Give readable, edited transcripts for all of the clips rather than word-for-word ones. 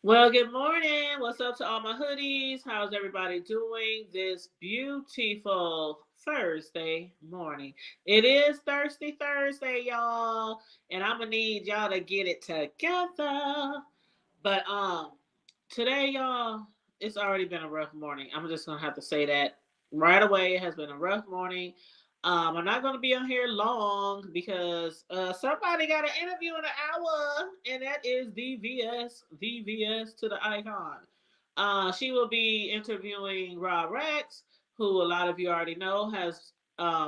Well, good morning. What's up to all my hoodies? How's everybody doing this beautiful Thursday morning? It is Thirsty Thursday, y'all, and I'm gonna need y'all to get it together. But today, y'all, it's already been a rough morning. I'm just gonna have to say that right away. It has been a rough morning. I'm not gonna be on here long because somebody got an interview in an hour, and that is the VS to the icon. She will be interviewing Rob Rex, who a lot of you already know has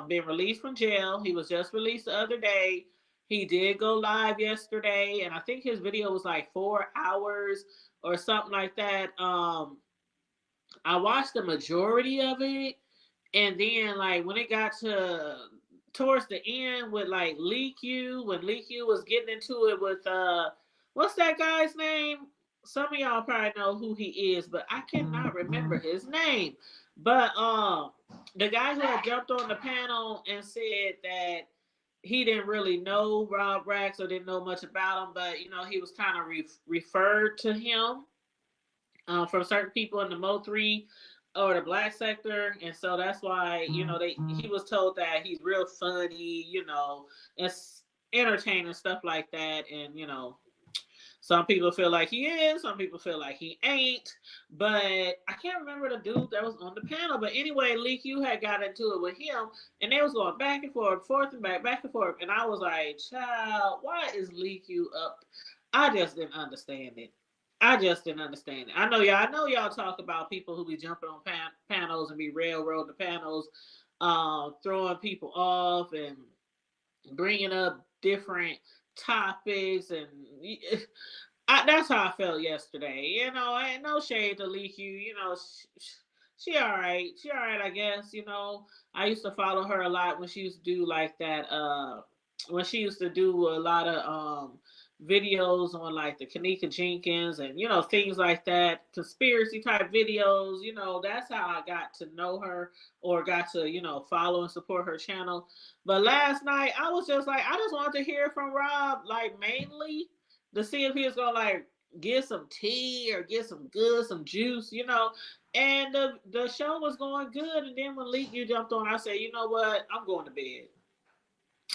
been released from jail. He was just released the other day. He did go live yesterday, and I think his video was like 4 hours or something like that. I watched the majority of it, and then like when it got to towards the end with like Lee Q, when Lee Q was getting into it with what's that guy's name? Some of y'all probably know who he is, but I cannot remember his name. But the guy who had jumped on the panel and said that he didn't really know Rob Rax or didn't know much about him, but he was kind of referred to him from certain people in the Mo3 or the black sector, and so that's why he was told that he's real funny, it's entertaining stuff like that, and some people feel like he is, some people feel like he ain't, but I can't remember the dude that was on the panel. But anyway, Lee Q had got into it with him, and they was going back and forth and back and forth, and I was like, child, why is Lee Q up? I just didn't understand it. I just didn't understand it. I know y'all talk about people who be jumping on panels and be railroad the panels, throwing people off and bringing up different topics, and that's how I felt yesterday. Ain't no shade to Lee Q. She all right. She all right, I guess. I used to follow her a lot when she used to do like that. When she used to do a lot of videos on like the Kanika Jenkins and things like that, conspiracy type videos. That's how I got to know her or got to follow and support her channel. But last night I was just like, I just wanted to hear from Rob, like mainly to see if he was gonna like get some tea or get some juice. And the show was going good, and then when Leak you jumped on, I said, you know what, I'm going to bed.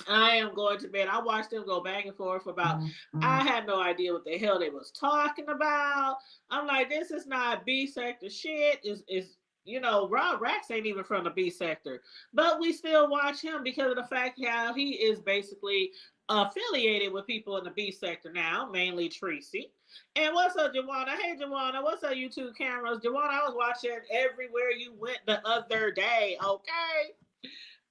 I am going to bed. I watched them go back and forth about. I had no idea what the hell they was talking about. I'm like, this is not B sector shit. Is Rob Rax ain't even from the B sector, but we still watch him because of the fact how he is basically affiliated with people in the B sector now, mainly Tracy. And what's up, Jawana? Hey, Jawana, what's up, YouTube cameras? Jawana, I was watching Everywhere You Went the other day. Okay,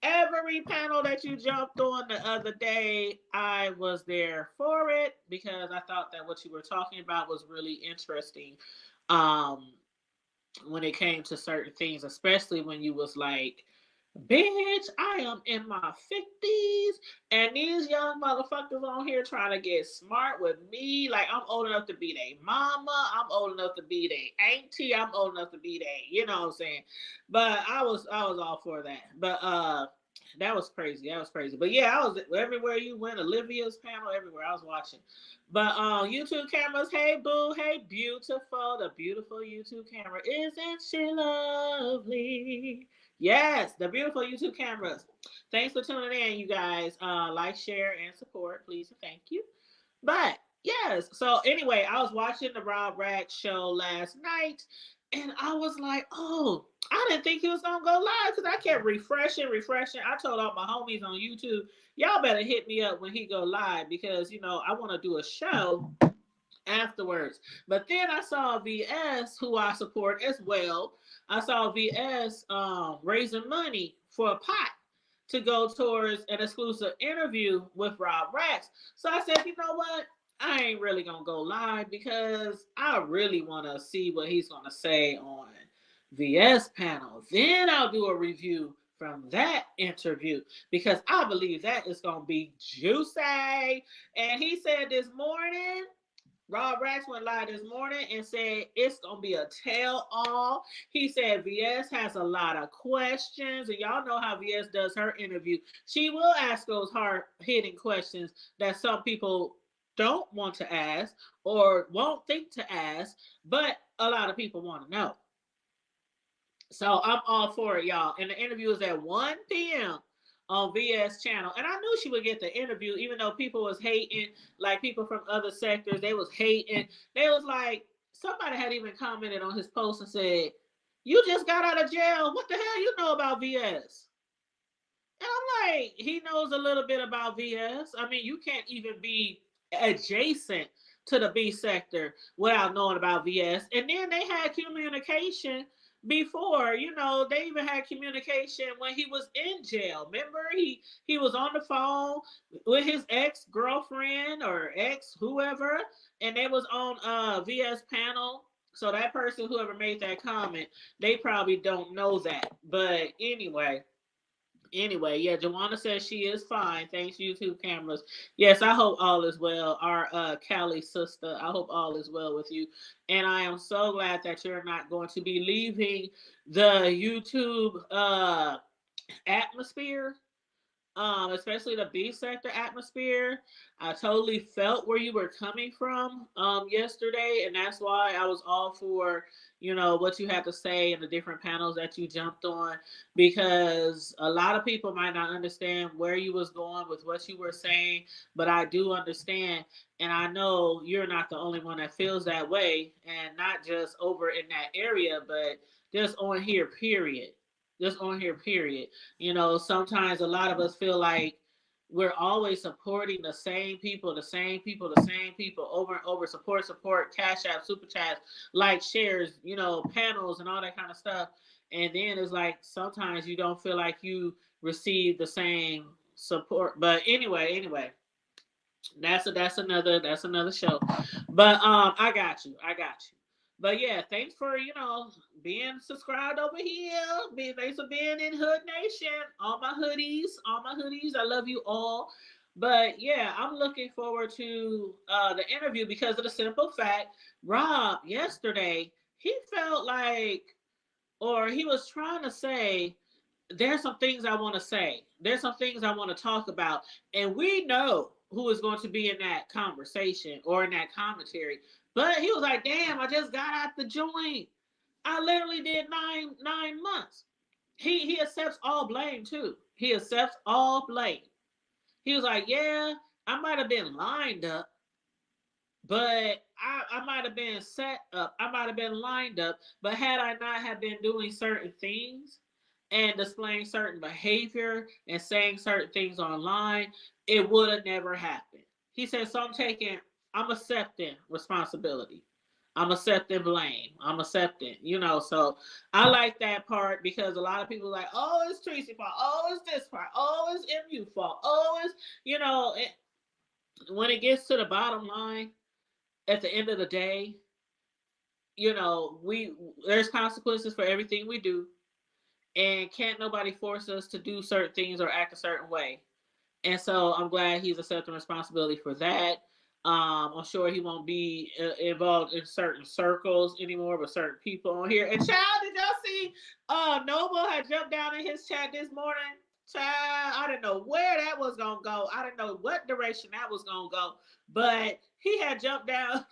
every panel that you jumped on the other day, I was there for it because I thought that what you were talking about was really interesting. Um, when it came to certain things, especially when you was like, bitch, I am in my 50s, and these young motherfuckers on here trying to get smart with me. Like, I'm old enough to be their mama. I'm old enough to be their auntie. I'm old enough to be their, you know what I'm saying? But I was all for that. But that was crazy. That was crazy. But yeah, I was everywhere you went. Olivia's panel, everywhere. I was watching. But YouTube cameras, hey boo, hey beautiful. The beautiful YouTube camera. Isn't she lovely? Yes, the beautiful YouTube cameras. Thanks for tuning in, you guys. Like, share, and support, please and thank you. But yes, so anyway, I was watching the Rob Rack show last night, and I was like, oh, I didn't think he was gonna go live because I kept refreshing. I told all my homies on YouTube, y'all better hit me up when he go live because I want to do a show afterwards. But then I saw VS, who I support as well. I saw VS raising money for a pot to go towards an exclusive interview with Rob Rax. So I said, you know what? I ain't really gonna go live because I really want to see what he's gonna say on VS panel. Then I'll do a review from that interview because I believe that is gonna be juicy. And he said this morning Rob Rax went live this morning and said it's gonna be a tell all. He said VS has a lot of questions, and y'all know how VS does her interview. She will ask those hard hitting questions that some people don't want to ask or won't think to ask, but a lot of people want to know. So I'm all for it, y'all. And the interview is at 1 p.m. on VS channel. And I knew she would get the interview, even though people was hating, like people from other sectors, they was hating. They was like, somebody had even commented on his post and said, "You just got out of jail. What the hell you know about VS?" And I'm like, he knows a little bit about VS. I mean, you can't even be adjacent to the B sector without knowing about VS. And then they had communication before, they even had communication when he was in jail. Remember, he was on the phone with his ex-girlfriend or ex whoever, and they was on VS panel. So that person, whoever made that comment, they probably don't know that. But anyway, yeah, Joanna says she is fine. Thanks, YouTube cameras. Yes, I hope all is well. Our Callie sister, I hope all is well with you. And I am so glad that you're not going to be leaving the YouTube atmosphere, especially the B sector atmosphere. I totally felt where you were coming from yesterday, and that's why I was all for what you had to say in the different panels that you jumped on, because a lot of people might not understand where you was going with what you were saying, but I do understand, and I know you're not the only one that feels that way, and not just over in that area, but just on here, period. Just on here, period. Sometimes a lot of us feel like we're always supporting the same people, over and over. Support, cash app, super chats, like, shares, panels and all that kind of stuff. And then it's like sometimes you don't feel like you receive the same support. But anyway, that's another show. But I got you. But yeah, thanks for being subscribed over here. Thanks for being in Hood Nation. All my hoodies. I love you all. But yeah, I'm looking forward to the interview because of the simple fact, Rob yesterday he felt like, or he was trying to say, there's some things I want to say. There's some things I want to talk about. And we know who is going to be in that conversation or in that commentary. But he was like, damn, I just got out the joint. I literally did nine months. He accepts all blame too. He accepts all blame. He was like, yeah, I might have been lined up, but I might have been set up. I might have been lined up. But had I not have been doing certain things and displaying certain behavior and saying certain things online, it would have never happened. He said, so I'm accepting responsibility. I'm accepting blame. I'm accepting, so I like that part because a lot of people are like, oh, it's Tracy fault. Oh, it's this part. Oh, it's MU fault. Oh, it's, when it gets to the bottom line, at the end of the day, there's consequences for everything we do, and can't nobody force us to do certain things or act a certain way. And so I'm glad he's accepting responsibility for that. I'm sure he won't be involved in certain circles anymore with certain people on here. And child, did y'all see Noble had jumped down in his chat this morning? Child, I didn't know where that was gonna go. I didn't know what direction that was gonna go. But he had jumped down.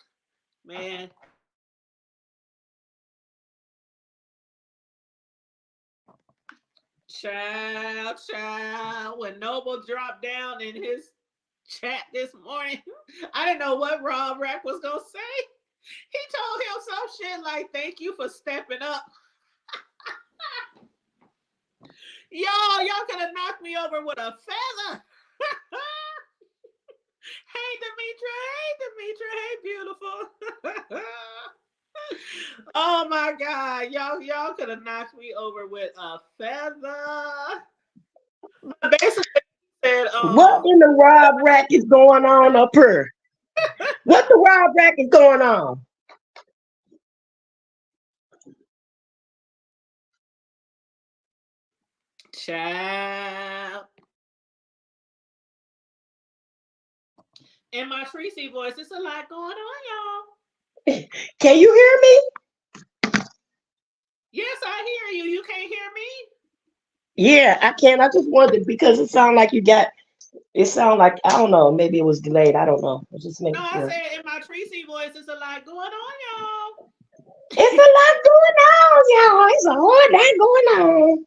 Man, child. When Noble dropped down in his chat this morning, I didn't know what Rob Rack was gonna say. He told him some shit like, "Thank you for stepping up." Y'all could have knocked me over with a feather. Hey, Demetra. Hey, beautiful. Oh my God, y'all could have knocked me over with a feather. But basically, said, what in the Rob Rack is going on up here? What the Rob Rack is going on? Child. In my Tracy voice, it's a lot going on, y'all. Can you hear me? Yes, I hear you. You can't hear me? Yeah, I can. I just wondered because it sounded like you got It sounded like, I don't know, maybe it was delayed. I don't know. I'm just No, making I sure. said in my Tracy voice, it's a lot going on, y'all. It's a lot going on, y'all. It's a whole lot going on.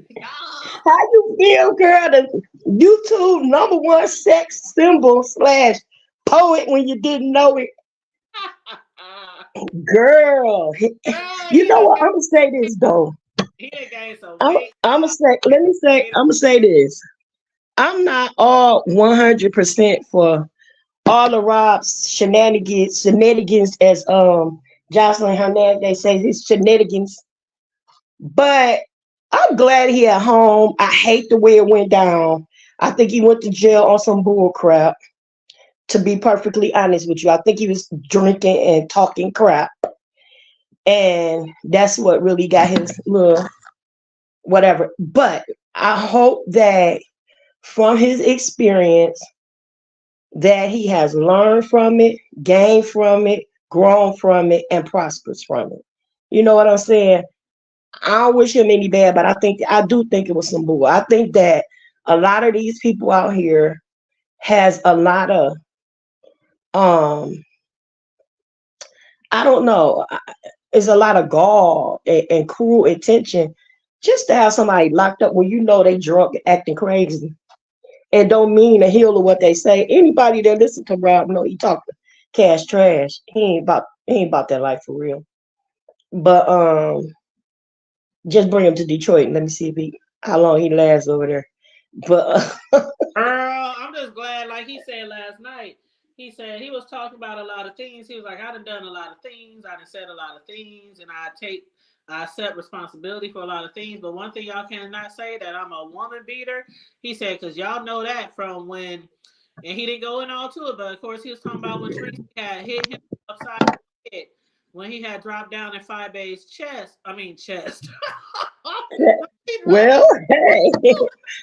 Y'all. How you feel, girl? The YouTube number one sex symbol slash poet when you didn't know it, girl. Girl, You know what? I'm gonna say this though. he done gained some I'm, weight, I'm gonna y'all. say. Let me say. I'm gonna say this. I'm not all 100% for all of Rob's shenanigans, as Jocelyn Hernandez says, his shenanigans. But I'm glad he at home. I hate the way it went down. I think he went to jail on some bull crap. To be perfectly honest with you, I think he was drinking and talking crap, and that's what really got his little whatever. But I hope that from his experience that he has learned from it, gained from it, grown from it, and prospers from it. You know what I'm saying? I don't wish him any bad, but I do think it was some bull. I think that a lot of these people out here has a lot of um I don't know, it's a lot of gall and cruel intention just to have somebody locked up when you know they drunk acting crazy and don't mean a hill of what they say. Anybody that listen to Rob know he talking cash trash. He ain't about that life for real. But just bring him to Detroit and let me see if he how long he lasts over there. But Girl, I'm just glad, like he said last night, he said he was talking about a lot of things. He was like, I done a lot of things, I done said a lot of things, and I accept responsibility for a lot of things. But one thing y'all cannot say that I'm a woman beater. He said, because y'all know that from when, and he didn't go in all to it, but of course he was talking about when Tracy had hit him upside the head when he had dropped down in Five Bay's chest. I mean chest. When he dropped well, hey,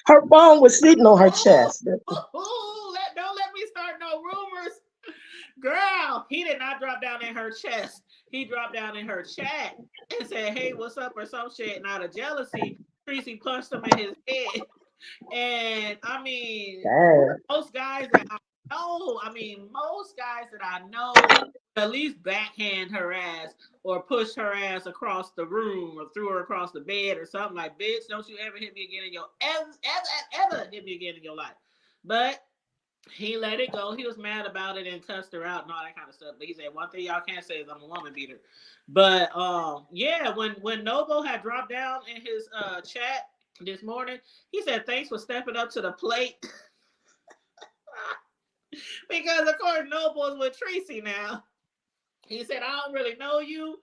her phone was sitting on her chest. don't let me start no rumors. Girl, he did not drop down in her chest. He dropped down in her chat and said, "Hey, what's up?" or some shit. And out of jealousy, Tracy punched him in his head. And I mean, Damn. most guys that most guys that I know at least backhand her ass or push her ass across the room or threw her across the bed or something like, bitch, don't you ever hit me again in your ever hit me again in your life. But he let it go. He was mad about it and cussed her out and all that kind of stuff. But he said one thing y'all can't say is I'm a woman beater. But yeah, when Noble had dropped down in his chat this morning, he said thanks for stepping up to the plate. Because of course Noble's with Tracy now. He said, I don't really know you.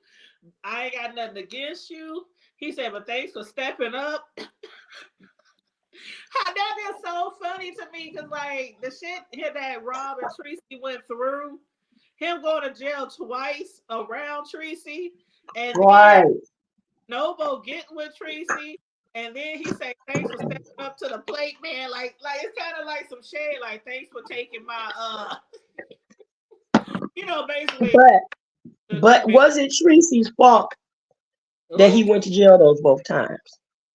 I ain't got nothing against you. He said, but thanks for stepping up. That is so funny to me because like the shit that Rob and Tracy went through, him going to jail twice around Tracy, and then Right. Noble getting with Tracy, and then he said, "Thanks for stepping up to the plate, man." Like it's kind of like some shade. Like, thanks for taking my basically But the but was it Tracy's fault that he ooh, went to jail those both times?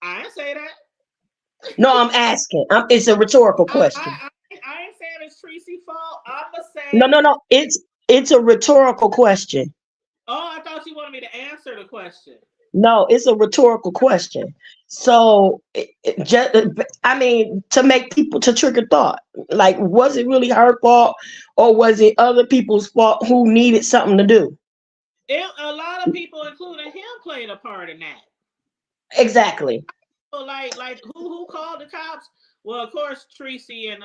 I didn't say that. No, I'm asking. It's a rhetorical question. I ain't saying it's Tracy's fault. I'ma No, say, no, no. It's a rhetorical question. oh, I thought you wanted me to answer the question. No, it's a rhetorical question. So, just, I mean, to make people to trigger thought, like, was it really her fault, or was it other people's fault who needed something to do? A lot of people, including him, played a part in that. Exactly. So like who called the cops? Well, of course Tracy and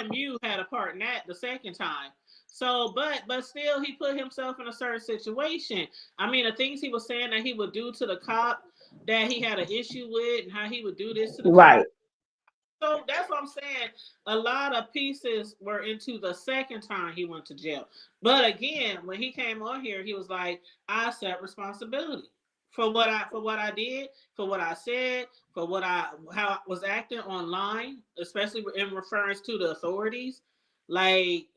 MU had a part in that the second time. So, but still, he put himself in a certain situation. I mean, the things he was saying that he would do to the cop that he had an issue with, and how he would do this to the cop. Right. So that's what I'm saying. A lot of pieces were into the second time he went to jail. But again, when he came on here, he was like, "I accept responsibility for what I did, for what I said, for what I how I was acting online, especially in reference to the authorities, like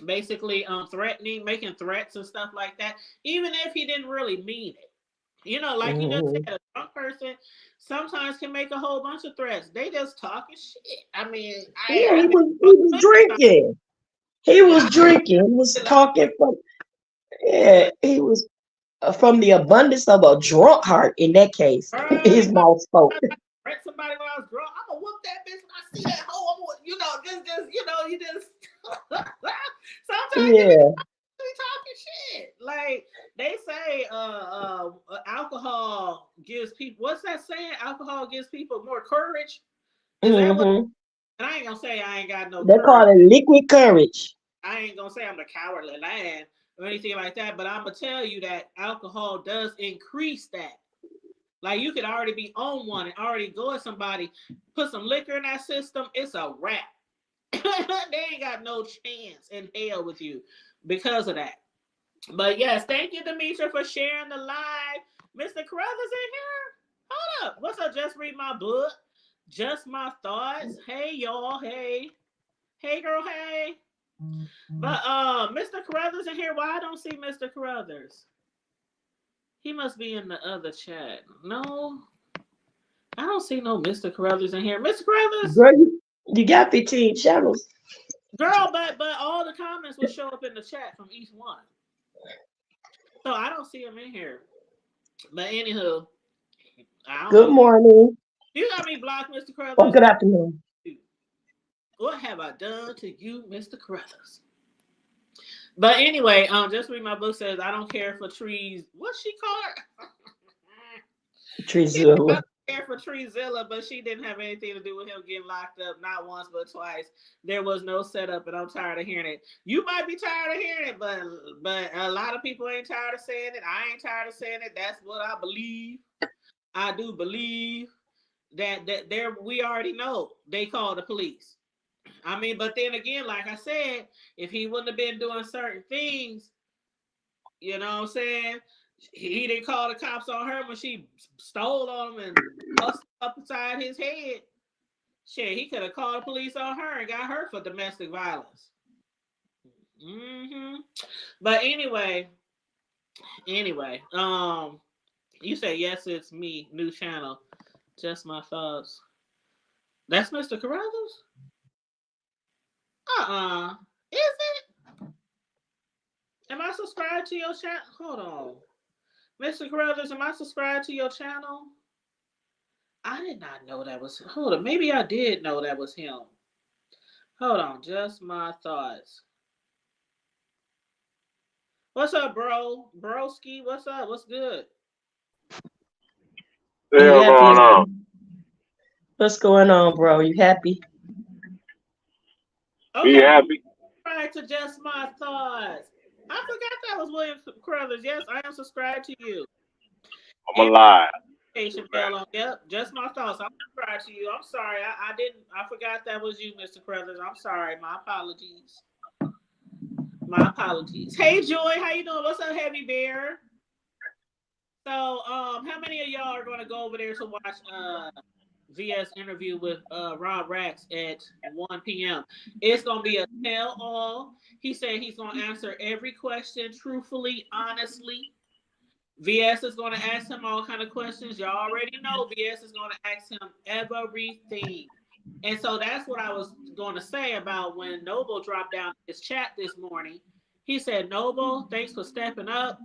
basically threatening, making threats and stuff like that. Even if he didn't really mean it." Like you just Mm-hmm. said, a drunk person sometimes can make a whole bunch of threats. They just talking shit. I mean, Yeah, I've been he was drunk plenty of times, drinking. He and was I heard drinking. He was it like, talking from, yeah, but he was from the abundance of a drunk heart in that case. girl, His mouth spoke. I threat somebody when I was drunk, I'm gonna whoop that bitch when I see that hoe. I'm gonna, just you just sometimes you be Yeah. talking shit. Like they say, alcohol gives people. What's that saying? Alcohol gives people more courage. Is that what? Hmm. And I ain't gonna say I ain't got no They courage. call it liquid courage. I ain't gonna say I'm the cowardly lion or anything like that. But I'm gonna tell you that alcohol does increase that. Like you could already be on one and already go at somebody, put some liquor in that system. It's a wrap. They ain't got no chance in hell with you because of that. But yes, thank you, Demetra, for sharing the live. Mr. Carruthers in here. Hold up. What's up? Just read my book. Just my thoughts. Hey y'all. Hey. Hey girl, hey. But Mr. Carruthers in here. Why I don't see Mr. Carruthers? He must be in the other chat. No, I don't see no Mr. Carruthers in here. Mr. Carruthers, Girl, you got 15 channels. girl, but all the comments will show up in the chat from each one. So I don't see him in here. But anywho, I don't Good know. morning. You got me blocked, Mr. Or Carruthers. good afternoon. What have I done to you, Mr. Carruthers? But anyway, just read my book says I don't care for trees. What's she called? She said, I Trizilla. don't care for Treezilla, but she didn't have anything to do with him getting locked up, not once but twice. There was no setup, and I'm tired of hearing it. You might be tired of hearing it, but a lot of people ain't tired of saying it. I ain't tired of saying it. That's what I believe. I do believe that there we already know they called the police. I mean, but then again, like I said, if he wouldn't have been doing certain things, you know what I'm saying? He didn't call the cops on her when she stole on him and busted up inside his head. Shit, he could have called the police on her and got her for domestic violence. But anyway, you say yes, it's me, new channel, just my thoughts. That's Mr. Carruthers. Is it? Am I subscribed to your channel? Hold on, Mr. Carruthers, am I subscribed to your channel? I did not know that was. Hold on, maybe I did know that was him. Hold on, just my thoughts. What's up, bro? Broski, what's up? What's good? You Hell happy? going on? What's going on, bro? You happy? Be Okay, happy. subscribe to just my thoughts. I forgot that was William Crothers. Yes, I am subscribed to you. I'm And alive. notification bell on. Yep, just my thoughts. I'm subscribed to you. I'm sorry. I didn't. I forgot that was you, Mr. Crothers. I'm sorry. My apologies. My apologies. Hey, Joy, how you doing? What's up, Heavy Bear? So, how many of y'all are going to go over there to watch VS interview with Rob Rax at 1 p.m.? It's going to be a tell all. He said he's going to answer every question truthfully, honestly. VS is going to ask him all kind of questions. Y'all already know VS is going to ask him everything. And so that's what I was going to say about when Noble dropped down his chat this morning. He said, Noble, thanks for stepping up.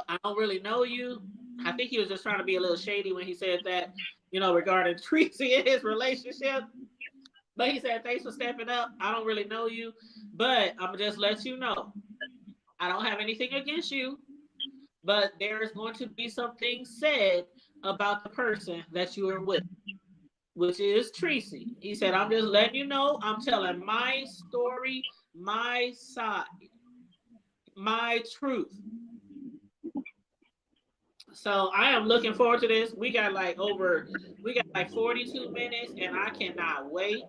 I don't really know you. I think he was just trying to be a little shady when he said that, regarding Tracy and his relationship. But he said, thanks for stepping up. I don't really know you, but I'm going to just let you know. I don't have anything against you, but there is going to be some things said about the person that you are with, which is Tracy. He said, I'm just letting you know, I'm telling my story, my side, my truth. So I am looking forward to this. We got like 42 minutes, and I cannot wait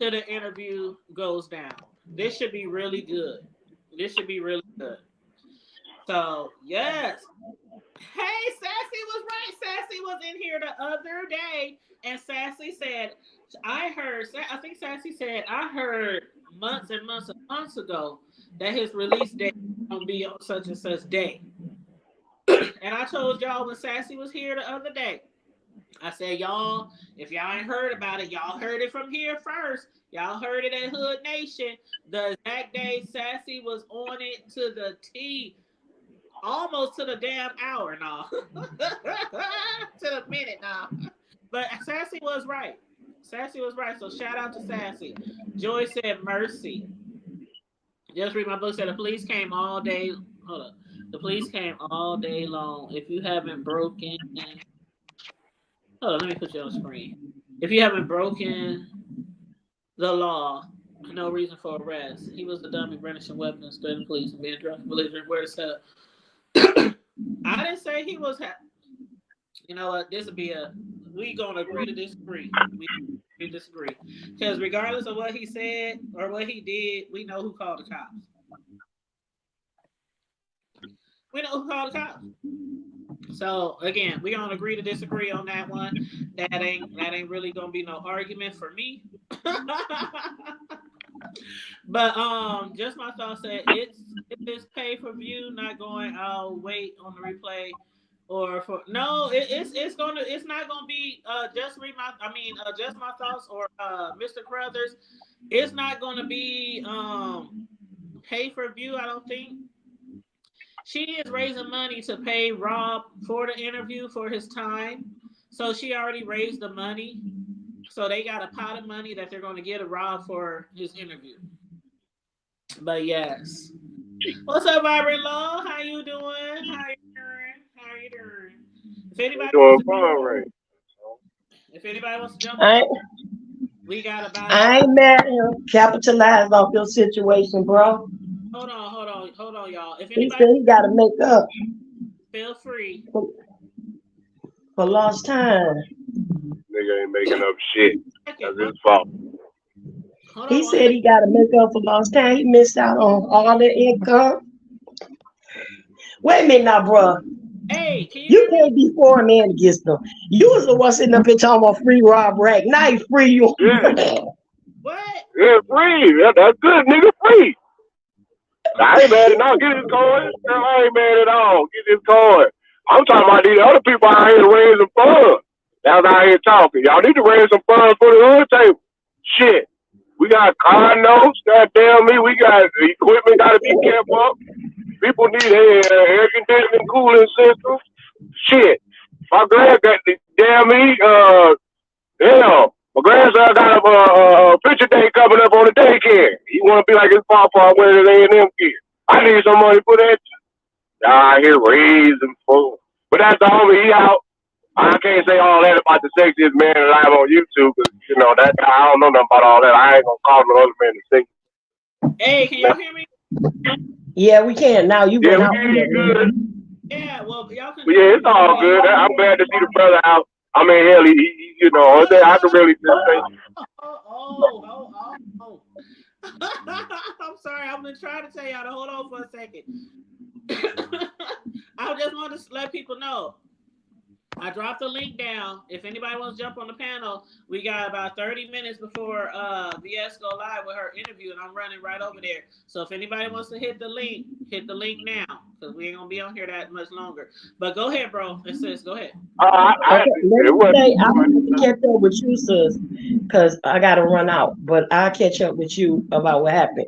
till the interview goes down. This should be really good. This should be really good. So yes. Hey, Sassy was right. Sassy was in here the other day, and Sassy said, I think Sassy said, I heard months and months and months ago that his release date is going to be on such and such day. And I told y'all when Sassy was here the other day, I said, y'all, if y'all ain't heard about it, y'all heard it from here first. Y'all heard it at Hood Nation. The exact day Sassy was on it to the T, almost to the damn hour now. To the minute now. But Sassy was right. Sassy was right. So shout out to Sassy. Joy said mercy. Just read my book. Said the police came all day. Hold up. The police came all day long. If you haven't broken, hold on, let me put you on screen. If you haven't broken the law, no reason for arrest. He was the dummy brandishing weapons, threatening police, and being drunk, belligerent. Where to set I didn't say he was. You know what? This will be a. We gonna agree to disagree. We disagree because regardless of what he said or what he did, we know who called the cops. We know who called the cops. So again, we gonna agree to disagree on that one. That ain't really gonna be no argument for me. But just my thoughts that it's pay per view, not going. I'll wait on the replay, or for no, it's not gonna be just my thoughts or Mr. Crothers. It's not gonna be pay per view. I don't think. She is raising money to pay Rob for the interview for his time. So she already raised the money. So they got a pot of money that they're going to get a Rob for his interview. But yes. What's up, Byron Law? How you doing? How you doing? If anybody doing fine, right? if anybody wants to jump I on, ain't, we got about I ain't mad at him. Capitalize off your situation, bro. hold on, y'all. If He anybody said he got to make up feel free. for, for lost time. Nigga ain't making up shit. Second, That's his fault. hold He on one said second. he got to make up for lost time. He missed out on all the income. Wait a minute now, bro. Hey, can you You hear me? can't be for and against them. You was the one sitting up here talking about free Rob Rack. Now he free you. Yeah, What? yeah, free. That's good, nigga, free. I ain't mad at all. Get his coin. I ain't mad at all. Get his coin. I'm talking about these other people out here raising funds. That's out here talking. Y'all need to raise some funds for the hood table. Shit. We got car notes, goddamn me. We got equipment got to be kept up. People need air conditioning, cooling systems. Shit. My grand got the damn me. Hell, my grandson got a picture day coming up on the daycare. He want to be like his papa wearing his A&M gear. I need some money for that. Y'all out here raising food. But that's the homie. He out. I can't say all that about the sexiest man alive on YouTube because, you know, that I don't know nothing about all that. I ain't going to call no other man to say. Hey, can y'all hear me? Yeah, we can. Now you Yeah, went we out. hear you good. Yeah, well, y'all can But hear yeah, me. it's all good. I'm glad to see the brother out. I mean, hell, you know, Oh, I can really just say, oh. I'm sorry. I've been trying to tell y'all to hold on for a second. I just want to let people know. I dropped the link down. If anybody wants to jump on the panel, we got about 30 minutes before VS go live with her interview, and I'm running right over there. So if anybody wants to hit the link now, because we ain't gonna be on here that much longer. But go ahead, bro. It says go ahead. Okay, let it me wasn't. say I want to catch up with you, sis, because I gotta run out. But I'll catch up with you about what happened,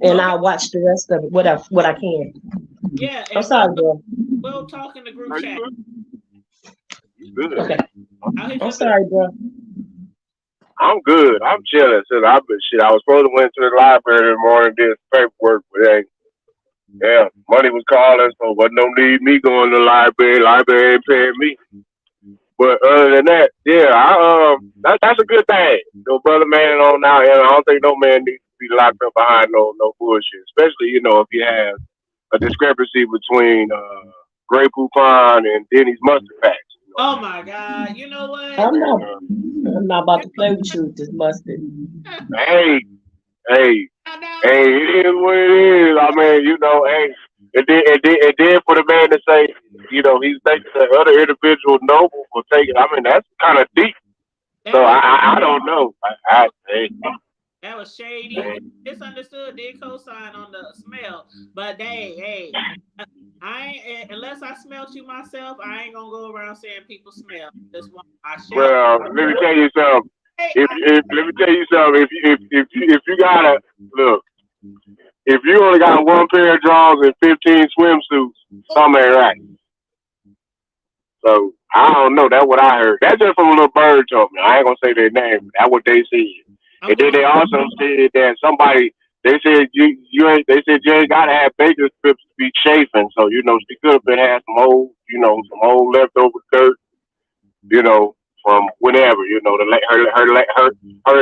and Okay. I'll watch the rest of it. What I can. Yeah, I'm and sorry, bro. we'll talk in the group Are you chat. good? You good? Okay, I'll hit I'm you up in sorry, bro. I'm good. I'm chilling. Since I've been shit. I was supposed to went to the library this morning, did paperwork, but hey, yeah, money was calling, so wasn't no need me going to the library. Library ain't paying me. But other than that, yeah, that's a good thing. No brother man on now, and I don't think no man needs to be locked up behind no bullshit. Especially, you know, if you have a discrepancy between Grey Poupon and Denny's mustard packs. You know, Oh my God! You know what? I'm not. uh, I'm not about to play with you with this mustard. hey, hey, Now, hey, it is what it is. I mean, you know, hey, and then for the man to say, you know, he's thinking the other individual noble will take it. I mean, that's kind of deep. So that was I don't know. Hey, that was shady. hey, Misunderstood. Did co-sign on the smell, but hey, I ain't, unless I smelt you myself, I ain't gonna go around saying people smell. Just one, I shall. Well, let me tell you something. Hey, If let me tell you something. If you gotta look, if you only got one pair of drawers and 15 swimsuits, something ain't right. So I don't know. That's what I heard. That's just from a little bird told me. I ain't gonna say their name. But that's what they said. I'm And then going. they also said that somebody they said you ain't they said you ain't gotta have bacon strips to be chafing. So she could have been had some old some old leftover dirt from whenever her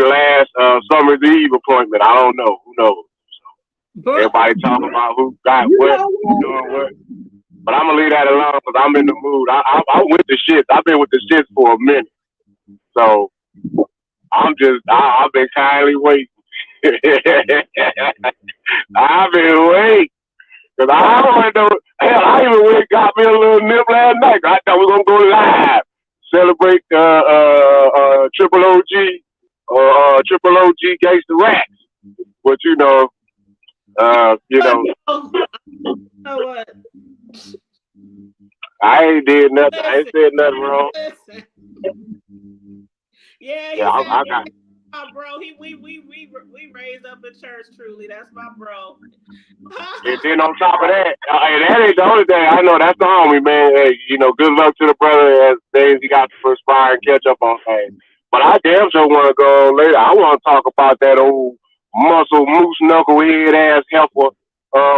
last summer's eve appointment. I don't know. Who knows? But Everybody talking about who got You what, know who what? doing what. But I'm gonna leave that alone because I'm in the mood. I'm with the shits. I've been with the shits for a minute, so I've been kindly waiting. I've been waiting because I don't know. Hell, I even went got me a little nip last night. I thought we were gonna go live, celebrate Triple OG or Triple OG Gangsta Rats. But but no, you know what? I ain't did nothing. I ain't Listen, said nothing wrong. listen. Yeah, Yeah, he said, I got. my bro. We raised up in church. Truly, that's my bro. And then on top of that, and that ain't the only thing. I know that's the homie, man. Hey, good luck to the brother as days he got to perspire and catch up on things. But I damn sure want to go on later. I want to talk about that old muscle moose knucklehead ass heifer.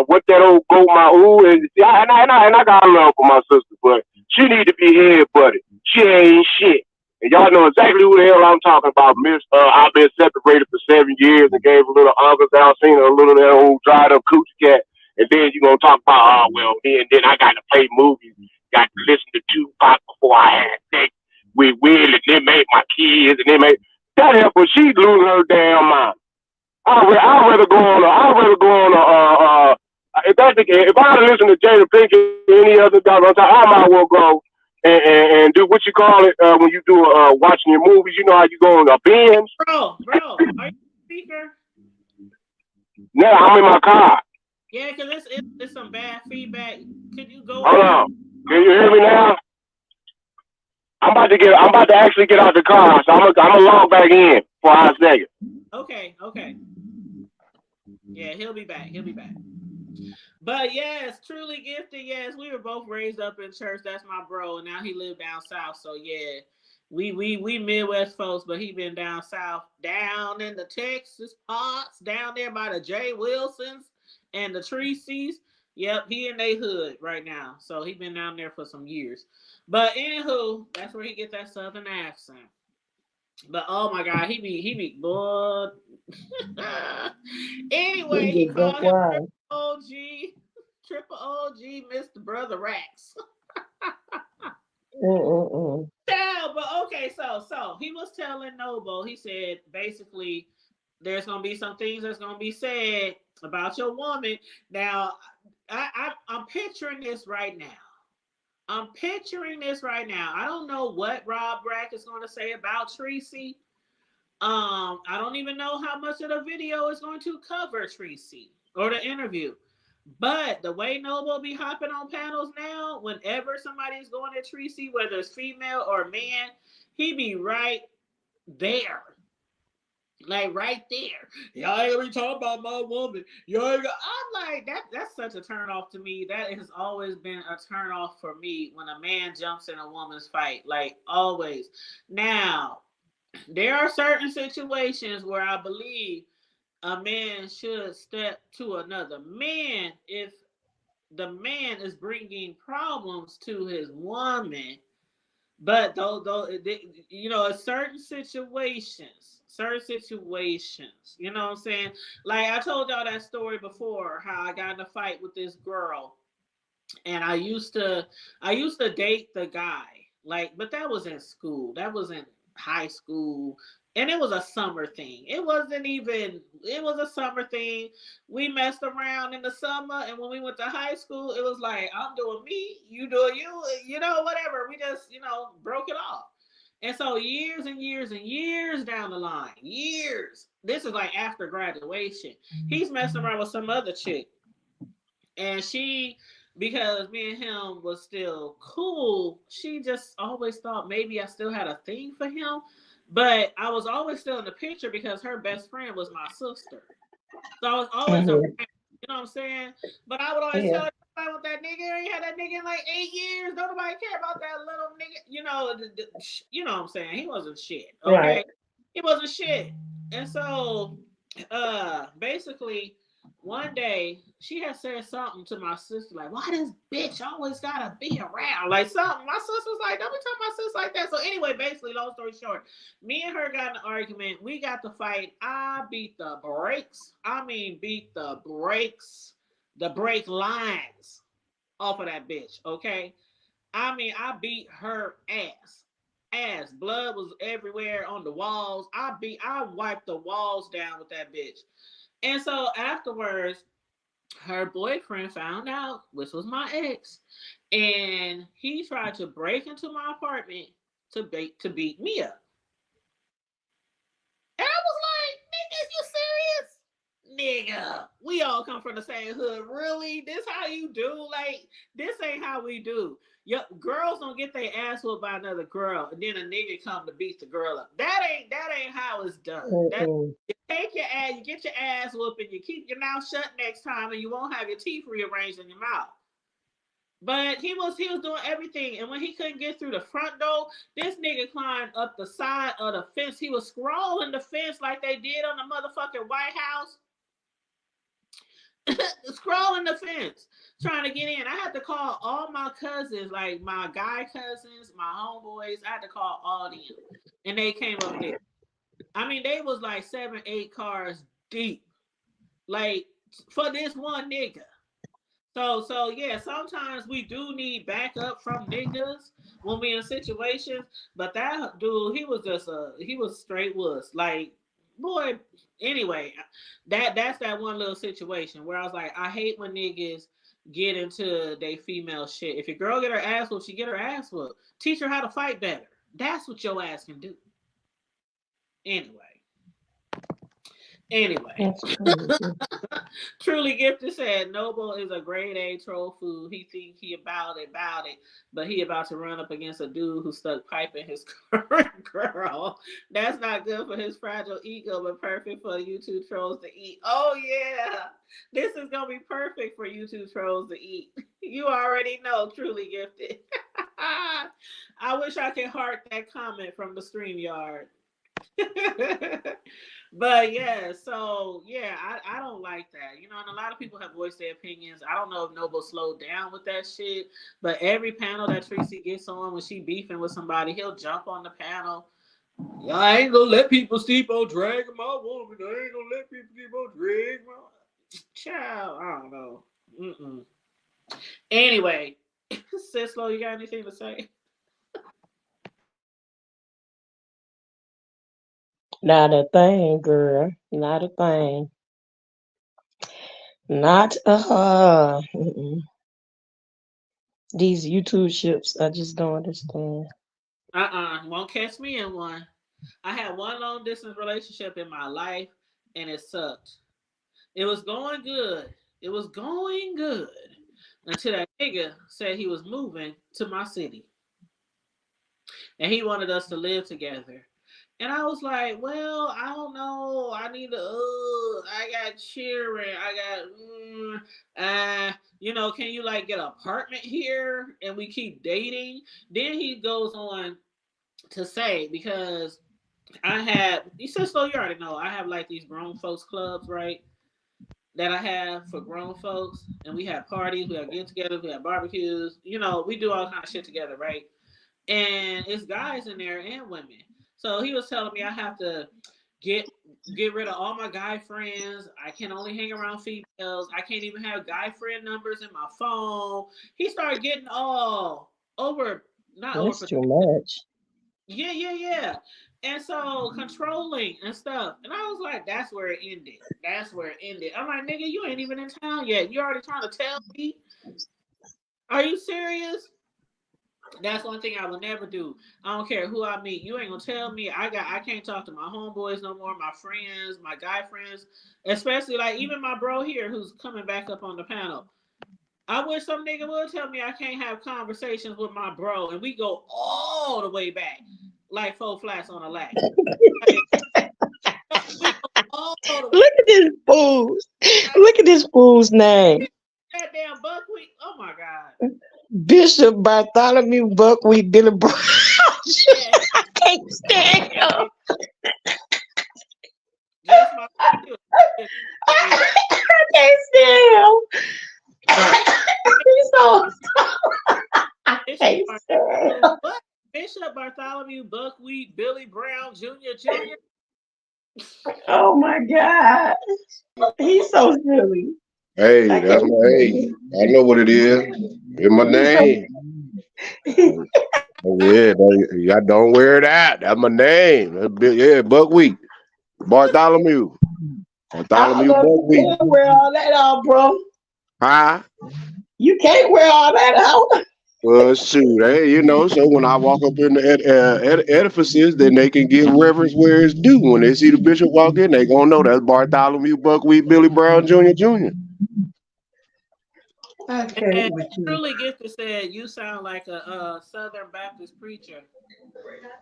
What that old goat my ooh and I got love for my sister, but she need to be head butted. She ain't shit. And y'all know exactly who the hell I'm talking about, Miss. I've been separated for 7 years and gave a little August out, seen a little that old dried up coochie cat. And then you gonna talk about, oh well, then I got to play movies, got to listen to Tupac before I had sex with Will, and then make my kids, and then make that help, but she's losing her damn mind. I'd rather go on. I'd rather go on. If that's the case, if I had to listen to Jada Pinkett or any other dog on time, I might well go and do what you call it when you do watching your movies. You know how you go on a binge. bro, are you a speaker? Now I'm in my car. Yeah, because it's some bad feedback. Could you go Hold out? on. Can you hear me now? I'm about to actually get out the car, so I'm gonna log back in for a second. Okay, okay. Yeah, he'll be back. He'll be back. But yes, truly gifted. Yes, we were both raised up in church. That's my bro, and now he live down south. So yeah, we Midwest folks, but he been down south, down in the Texas parts, down there by the J Wilsons and the Treacies. Yep, he in they hood right now. So he been down there for some years. But anywho, that's where he get that southern accent. But oh my God, he be boy. Anyway, he Nigga, that's called him why. Triple OG, Triple OG, Mr. Brother Rax. Mm-mm-mm. Yeah, but okay, so he was telling Noble, he said basically there's gonna be some things that's gonna be said about your woman. Now, I'm picturing this right now. I'm picturing this right now. I don't know what Rob Brack is going to say about Tracy. I don't even know how much of the video is going to cover Tracy or the interview. But the way Noble be hopping on panels now, whenever somebody's going at Tracy, whether it's female or man, he be right there. Like right there. Y'all ain't gonna be talking about my woman. Y'all ain't gonna... I'm like, that's such a turn off to me. That has always been a turn off for me when a man jumps in a woman's fight. Like always. Now, there are certain situations where I believe a man should step to another man if the man is bringing problems to his woman. But though, certain situations, you know what I'm saying? Like I told y'all that story before, how I got in a fight with this girl, and I used to date the guy, like, but that was in school. That was in high school. And it was a summer thing. It was a summer thing. We messed around in the summer. And when we went to high school, it was like, I'm doing me, you doing you, whatever. We just, broke it off. And so years and years and years down the line, years, this is like after graduation, he's messing around with some other chick, and she because me and him was still cool. She just always thought maybe I still had a thing for him, but I was always still in the picture because her best friend was my sister. So I was always around. Mm-hmm. You know what I'm saying? But I would always Yeah. tell her, I want that nigga. I ain't had that nigga in like 8 years. Don't nobody care about that little nigga. You know what I'm saying? He wasn't shit. Right. Okay, he wasn't shit. And so, basically, one day she had said something to my sister like, "Why this bitch always gotta be around?" Like something. My sister was like, "Don't be talking my sister like that." So anyway, basically, long story short, me and her got in an argument. We got to fight. I beat the brakes. I mean, beat the brakes, the brake lines off of that bitch. Okay. I mean, I beat her ass. Ass. Blood was everywhere on the walls. I wiped the walls down with that bitch. And so afterwards, her boyfriend found out, which was my ex, and he tried to break into my apartment to beat me up. And I was like, nigga, is you serious? Nigga, we all come from the same hood. Really? This how you do? Like, this ain't how we do. Girls don't get their ass whooped by another girl, and then a nigga come to beat the girl up. That ain't how it's done. That Mm-mm. you take your ass, you get your ass whooped, and you keep your mouth shut next time, and you won't have your teeth rearranged in your mouth. But he was doing everything, and when he couldn't get through the front door, this nigga climbed up the side of the fence. He was scrolling the fence like they did on the motherfucking White House, scrolling the fence, trying to get in. I had to call all my cousins, like my guy cousins, my homeboys. I had to call all them, and they came up there. I mean, they was like 7, 8 cars deep, like for this one nigga. So yeah, sometimes we do need backup from niggas when we in situations. But that dude, he was straight wuss. Like, boy, anyway, that's that one little situation where I was like, I hate when niggas get into they female shit. If your girl get her ass whooped, she get her ass whooped. Teach her how to fight better. That's what your ass can do. Anyway. Anyway, That's crazy. Truly Gifted said Noble is a grade A troll food. He think he about it, but he about to run up against a dude who stuck pipe in his current girl. That's not good for his fragile ego, but perfect for YouTube trolls to eat. Oh yeah, this is gonna be perfect for YouTube trolls to eat. You already know, Truly Gifted. I wish I could heart that comment from the StreamYard. But yeah, so yeah, I don't like that. And a lot of people have voiced their opinions. I don't know if Noble slowed down with that shit, but every panel that Tracy gets on when she beefing with somebody, he'll jump on the panel. Yeah, I ain't gonna let people sleep on dragging my woman. I ain't gonna let people sleep on dragging my child. I don't know. Mm-mm. Anyway, Sislo, you got anything to say? Not a thing, girl. Not a thing. Not mm-mm. These YouTube ships, I just don't understand. Won't catch me in one. I had one long distance relationship in my life, and it sucked. It was going good. It was going good until that nigga said he was moving to my city and he wanted us to live together. And I was like, well, I don't know. I need to, I got children. Can you like get an apartment here and we keep dating? Then he goes on to say, because he said, so you already know, I have like these grown folks clubs, right? That I have for grown folks, and we have parties, we have get-togethers, we have barbecues. We do all kind of shit together, right? And it's guys in there and women. So he was telling me I have to get get rid of all my guy friends. I can only hang around females. I can't even have guy friend numbers in my phone. He started getting all over, not That's over. too much. Yeah, yeah, yeah. And so controlling and stuff. And I was like, that's where it ended. That's where it ended. I'm like, nigga, you ain't even in town yet. You already trying to tell me? Are you serious? That's one thing I will never do. I don't care who I meet. You ain't gonna tell me I can't talk to my homeboys no more, my friends, my guy friends, especially like even my bro here who's coming back up on the panel. I wish some nigga would tell me I can't have conversations with my bro, and we go all the way back, like 4 flats on a lack. Like, we go all the way Look at this fool's. Look at this fool's name. that damn buckwheat. Oh my god. Bishop Bartholomew Buckwheat Billy Brown. Yeah, I can't stand him. just my. I can't stand him. He's so I can't stand him. What? Bishop Bartholomew Buckwheat Billy Brown Jr. Oh my God. He's so silly. Hey, I that's can't my hey. I know what it is. It's my name. Oh, yeah, don't wear that. That's my name. Yeah, Buckwheat. Bartholomew. I Bartholomew love you Buckwheat. can't wear all that out, bro. Huh? You can't wear all that out. Well, shoot, hey, so when I walk up in the edifices, then they can give reverence where it's due. When they see the bishop walk in, they gonna know that's Bartholomew Buckwheat Billy Brown Jr. I can't And with you. truly Gifted said, "You sound like a Southern Baptist preacher."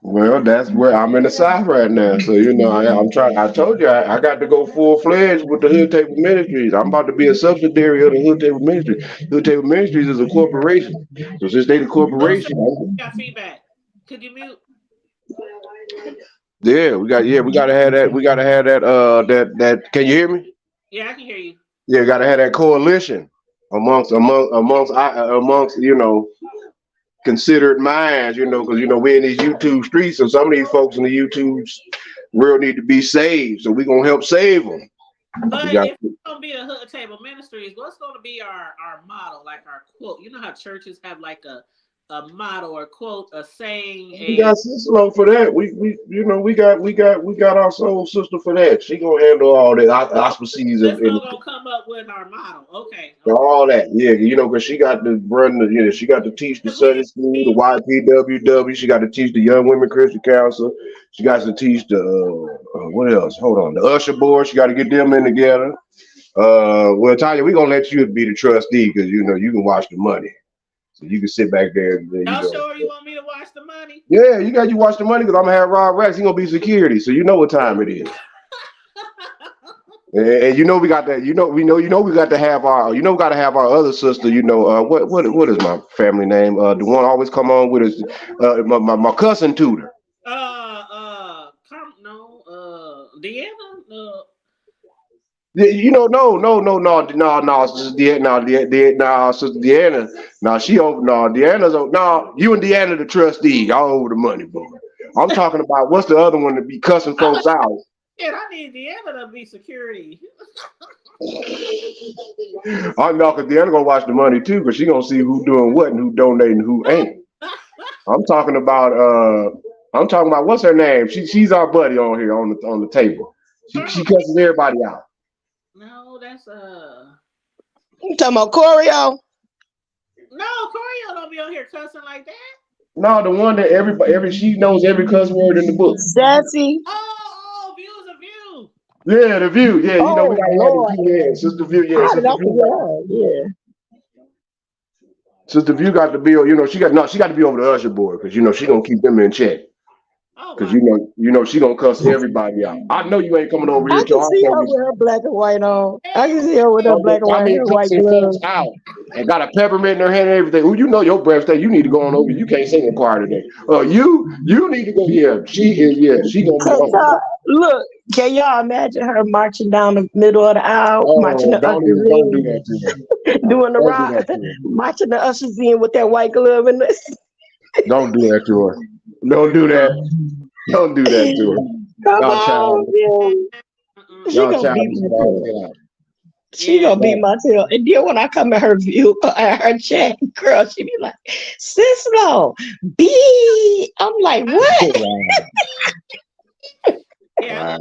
Well, that's where I'm in the South right now. So, I'm trying. I told you I got to go full fledged with the Hood Table Ministries. I'm about to be a subsidiary of the Hood Table Ministries. Hood Table Ministries is a corporation. So since they the Oh, sorry, corporation, got feedback. Could you mute? we gotta have that. We gotta have that. That. Can you hear me? Yeah, I can hear you. Yeah, gotta have that coalition amongst considered minds, because we're in these YouTube streets, and some of these folks in the YouTube's real need to be saved. So we're gonna help save them. But Got, if it's gonna be the Hood Table Ministries, what's gonna be our motto, like our quote? You know how churches have like a motto or quote, a saying, we got Sister Lo for that. We got our soul sister for that. She gonna handle all that auspices this and gonna come up with our motto. Okay. all that. Yeah, because she got to run she got to teach the Sunday school, the YPWW. She got to teach the Young Women Christian Council. She got to teach the what else? Hold on, the usher board. She got to get them in together. Well, Tanya, we gonna let you be the trustee because you can watch the money. So you can sit back there and Y'all sure you want me to watch the money? Yeah, you watch the money because I'm gonna have Rob Rex. He gonna be security, so you know what time it is. And we got that. We got to have our. We got to have our other sister. What is my family name? The one always come on with us. My cousin tutor. Deanna. No, Sister Deanna. No, she over. No, Deanna's over. No, you and Deanna the trustee. Y'all over the money, boy. I'm talking about what's the other one to be cussing folks out. Yeah, I need Deanna to be security. I know, because Deanna gonna watch the money too, because she gonna see who doing what and who donating, who ain't. I'm talking about what's her name? She's our buddy on here on the table. She cusses everybody out. No, that's You talking about Corio? No, Corio don't be on here cussing like that. No, the one that she knows every cuss word in the book. Sassy. Oh, View's a View. Yeah, the View. Yeah, we gotta have Lord. the View. Yeah, Sister View. Yeah, Sister View. Yeah. Sister View got to be. She got to be over the usher board because she gonna keep them in check. Because she gonna cuss everybody out. I know you ain't coming over here. I can see her with her black and white on. I can see her with her black and white and white gloves. Out and got a peppermint in her hand and everything. Well, your breath stay. You need to go on over. You can't sing in choir today. You need to go. Yeah, she is. Yeah, she gonna be on. Look, can y'all imagine her marching down the middle of the aisle, marching the ushers in, don't do that to her. doing the rock, marching the ushers in with that white glove and Don't do that to her. Don't do that. Don't do that to her. Come on, she gonna beat my tail. She gonna beat my tail. And then when I come at her view, at her chat, girl, she be like, "Sis, no, B." I'm like, what? Yeah,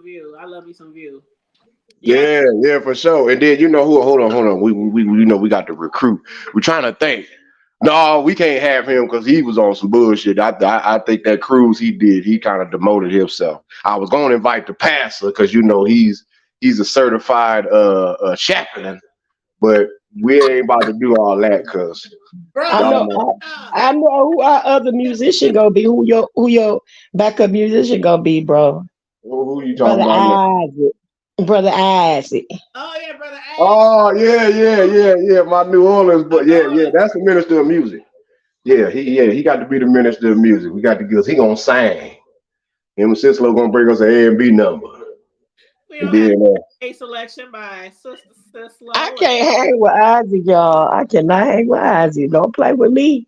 View. I love me some View. Yeah, for sure. And then who? Hold on. We got to recruit. We're trying to think. No, we can't have him because he was on some bullshit. I think that cruise he did, he kind of demoted himself. I was going to invite the pastor because he's a certified chaplain, but we ain't about to do all that, cause Bro, I y'all know. know. I know who our other musician gonna be. Who your backup musician gonna be, bro? Who you talking Brother about now? Isaac. Brother Isaac. oh yeah, brother Ash. Oh yeah. My New Orleans, I but know yeah. it. That's the minister of music. He got to be the minister of music. We got to get. He gonna sing. Him and Cicelo gonna bring us an A&B number, We and don't have then a selection by Sister I Sislo. can't hang with Isaac, y'all. I cannot hang with Isaac. Don't play with me.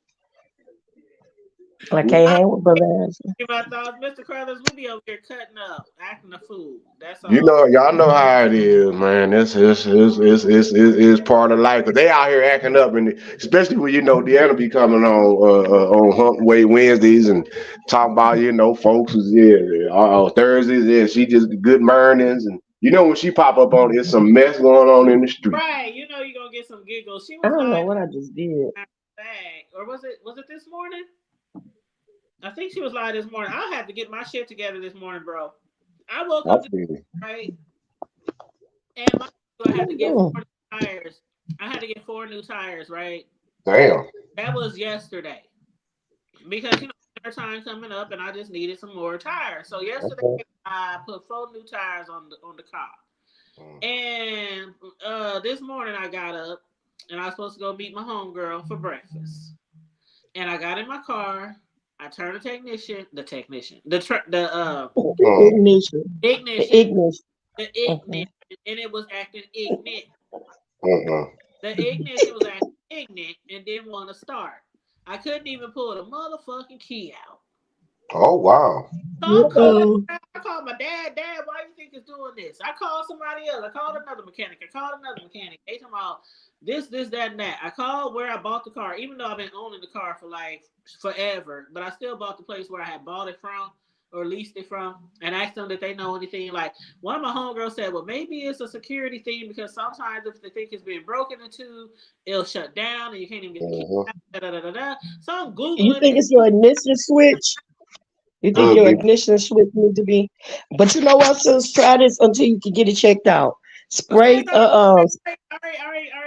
I can't I hang with Brother Isaac. give my thoughts, Mr. Crothers. We be over here cutting up, acting a fool. That's you all. know, y'all know how it is, man. It's part of life. 'Cause they out here acting up, and especially when Deanna be coming on Hump Way Wednesdays and talk about folks is Thursdays. Yeah, she just good mornings, and when she pop up on, it's some mess going on in the street. Right, you know you're gonna get some giggles. She I was don't know live what I just did. bag, or was it this morning? I think she was live this morning. I had to get my shit together this morning, bro. I woke I up feel it. right, and I had to get Mm. 4 new tires. I had to get 4 new tires, right? Damn. That was yesterday because winter time coming up, and I just needed some more tires. So yesterday Okay. I put 4 new tires on the car, and this morning I got up and I was supposed to go meet my homegirl for breakfast. And I got in my car. I turned Mm. Ignition. ignition, Ignition. the Okay. ignition, and it was acting ignorant. Mm-mm. The ignition was acting ignorant and didn't want to start. I couldn't even pull the motherfucking key out. Oh wow. So I'm calling. Uh-oh. I called my dad. Dad, why do you think it's doing this? I called somebody else. I called another mechanic. I called another mechanic. They talking about this, that, and that. I called where I bought the car, even though I've been owning the car for like forever. But I still bought the place where I had bought it from or leased it from, and asked them if they know anything. Like one of my homegirls said, well, maybe it's a security thing because sometimes if they think it's being broken into, it'll shut down and you can't even get the key Mm-hmm. out. Da, da, da, da, da. So I'm You googling think it. it's your ignition switch? You think Uh, Could your be. ignition switch need to be? But you know what? Sis, try this until you can get it checked out. oh, see, Spray. it's already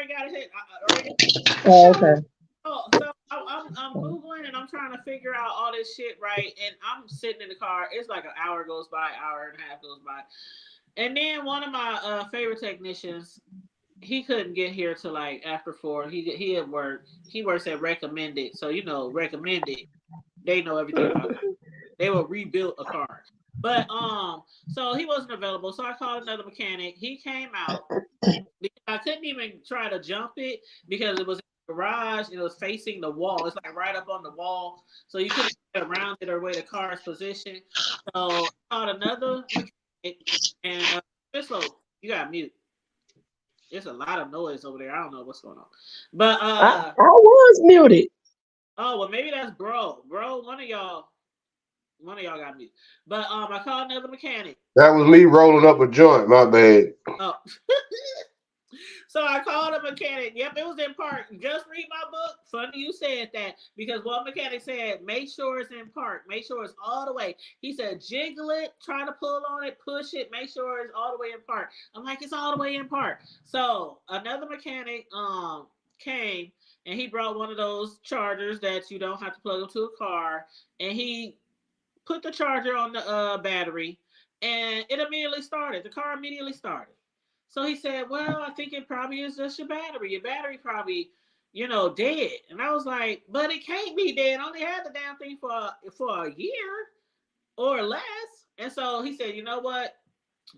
got it hit. I already Oh, okay. so I'm googling and I'm trying to figure out all this shit right, and I'm sitting in the car. It's like an hour goes by, hour and a half goes by, and then one of my favorite technicians, he couldn't get here till like after 4. He at work. He works at recommended, so recommended. They know everything about. They will rebuild a car, but so he wasn't available. So I called another mechanic. He came out. I couldn't even try to jump it because it was in the garage. It was facing the wall. It's like right up on the wall, so you couldn't get around it or way the car is positioned. So I called another mechanic, and Crystal, you got mute. There's a lot of noise over there. I don't know what's going on, but I was muted. oh well, maybe that's bro. One of y'all got mute. But I called another mechanic. That was me rolling up a joint. My bad. Oh. So I called a mechanic. Yep, it was in park. Just read my book. Funny you said that because one mechanic said, make sure it's in park. Make sure it's all the way. He said, jiggle it, try to pull on it, push it, make sure it's all the way in park. I'm like, it's all the way in park. So another mechanic came and he brought one of those chargers that you don't have to plug into a car, and he put the charger on the battery, and it immediately started. The car immediately started. So he said, well, I think it probably is just your battery. Your battery probably, dead. And I was like, but it can't be dead. I only had the damn thing for a year or less. And so he said, you know what?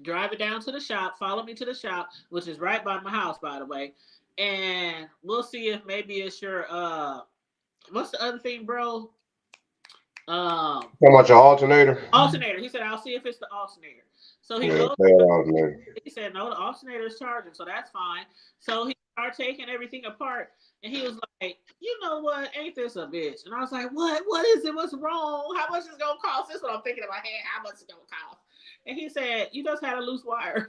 Drive it down to the shop. Follow me to the shop, which is right by my house, by the way. And we'll see if maybe it's your what's the other thing, bro? How much your alternator? Alternator. He said, I'll see if it's the alternator. So he Yeah, goes, bad alternator. he said, no, the alternator is charging, so that's fine. So he started taking everything apart, and he was like, you know what? Ain't this a bitch? And I was like, what? What is it? What's wrong? How much is it going to cost? This is what I'm thinking in my head. How much is it going to cost? And he said, you just had a loose wire.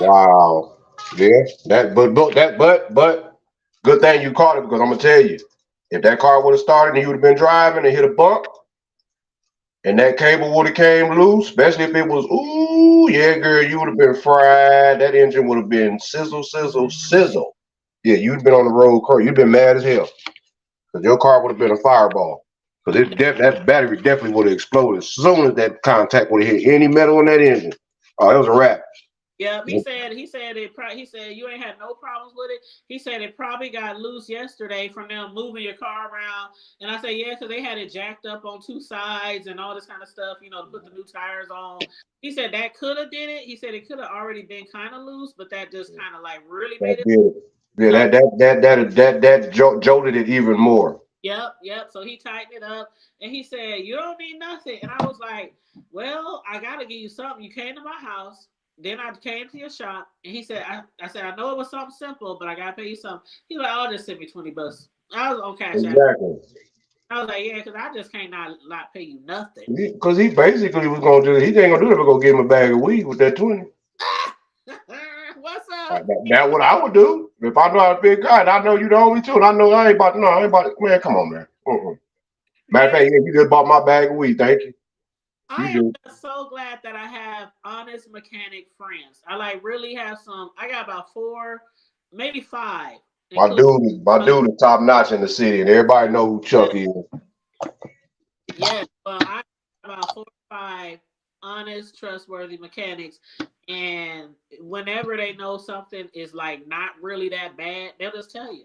Wow. Yeah. But good thing you caught it, because I'm gonna tell you, if that car would have started and you would have been driving and hit a bump and that cable would have came loose, especially if it was, ooh, yeah, girl, you would have been fried. That engine would have been sizzle, sizzle, sizzle. Yeah, you'd been on the road car. You'd been mad as hell because your car would have been a fireball. Because that battery definitely would have exploded as soon as that contact would have hit any metal in that engine. Oh, it was a wrap. Yep, he said it. He said you ain't had no problems with it. He said it probably got loose yesterday from them moving your car around. And I said, yeah, because they had it jacked up on two sides and all this kind of stuff, you know, to put the new tires on. He said that could have did it. He said it could have already been kind of loose, but that just kind of like really made it. Yeah, that jolted it even more. Yep. So he tightened it up and he said, you don't need nothing. And I was like, well, I got to give you something. You came to my house. Then I came to your shop and he said, I said, I know it was something simple, but I got to pay you something. He's like, oh, just send me $20. I was on cash. Exactly. I was like, yeah, because I just can't not pay you nothing. Because he basically was going to do it. He ain't going to do it if I go give him a bag of weed with that 20. What's up? That's what I would do. If I know how to be a guy, and I know you the only two, and I know I ain't about to, man, come on, man. Matter of fact, yeah, you just bought my bag of weed, thank you. I am just so glad that I have honest mechanic friends. I like really have some. I got about 4, maybe 5. My dude is top notch in the city, and everybody know who Chuck is. Yeah, well, I have about 4 or 5 honest, trustworthy mechanics, and whenever they know something is like not really that bad, they'll just tell you.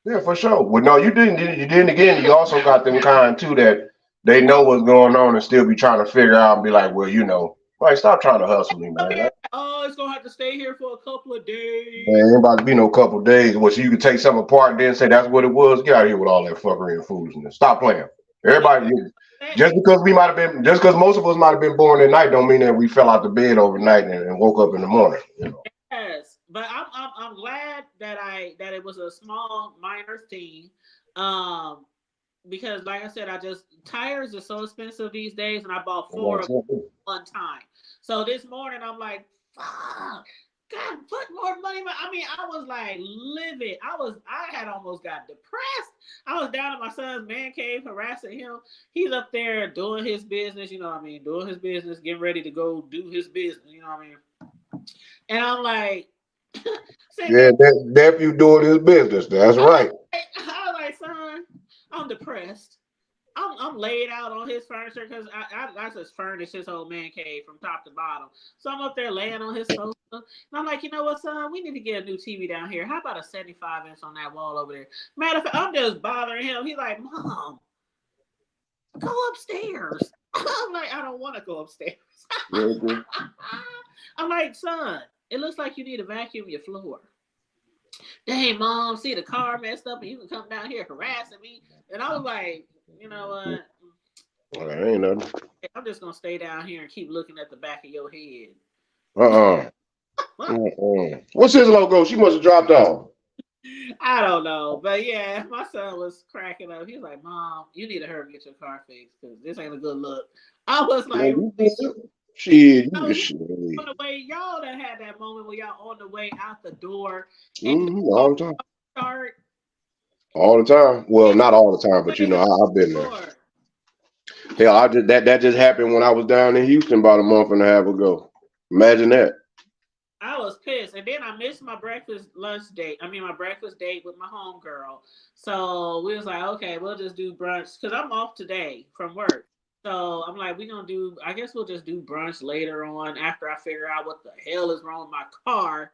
Yeah, for sure. Well, no, you didn't. You didn't again. You also got them kind too that they know what's going on and still be trying to figure out and be like, well, you know, like stop trying to hustle me, man. Oh, it's gonna have to stay here for a couple of days. Man, ain't about to be no couple of days. Well, so you can take something apart and then say that's what it was. Get out of here with all that fuckery and foolishness. Stop playing. Everybody, just because most of us might have been born at night, don't mean that we fell out the bed overnight and woke up in the morning. You know. Yes, but I'm glad that it was a small minor thing, because like I said, tires are so expensive these days, and I bought 4 of them one time. So this morning I'm like, fuck. God, put more money. I mean, I was like livid. I had almost got depressed. I was down at my son's man cave harassing him. He's up there doing his business, you know what I mean? Doing his business, getting ready to go do his business, you know what I mean? And I'm like, yeah, that nephew doing his business. That's right. I was like, son, I'm depressed. I'm laid out on his furniture because I just furnished his whole man cave from top to bottom. So I'm up there laying on his sofa. And I'm like, you know what, son? We need to get a new TV down here. How about a 75-inch on that wall over there? Matter of fact, I'm just bothering him. He's like, Mom, go upstairs. I'm like, I don't want to go upstairs. I'm like, son, it looks like you need to vacuum your floor. Dang, Mom, see the car messed up and you can come down here harassing me. And I was like, you know what? Ain't nothing. I'm just gonna stay down here and keep looking at the back of your head. What's his logo? She must have dropped off. I don't know, but yeah, my son was cracking up. He was like, Mom, you need to hurry get your car fixed because this ain't a good look. I was like, shit. On the way, y'all that had that moment where y'all on the way out the door. All the time. Start. All the time. Well, not all the time, but you know, I've been there. Hell, that just happened when I was down in Houston about a month and a half ago. Imagine that. I was pissed, and then I missed my breakfast date with my homegirl. So we was like, okay, we'll just do brunch because I'm off today from work. So I'm like, I guess we'll just do brunch later on after I figure out what the hell is wrong with my car.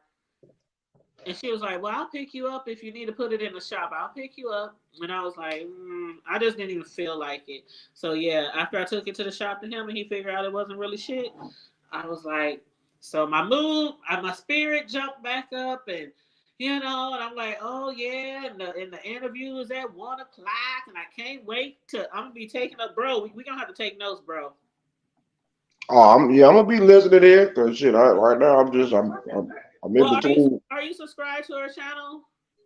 And she was like, well, I'll pick you up if you need to put it in the shop. I'll pick you up. And I was like, I just didn't even feel like it. So, yeah, after I took it to the shop to him and he figured out it wasn't really shit, I was like, so my mood, my spirit jumped back up and, you know, and I'm like, oh, yeah, and the interview is at 1 o'clock and I can't wait I'm going to be taking up, bro. We're going to have to take notes, bro. Oh, I'm going to be listening here because shit, right now I'm in between. Are you subscribed to her channel?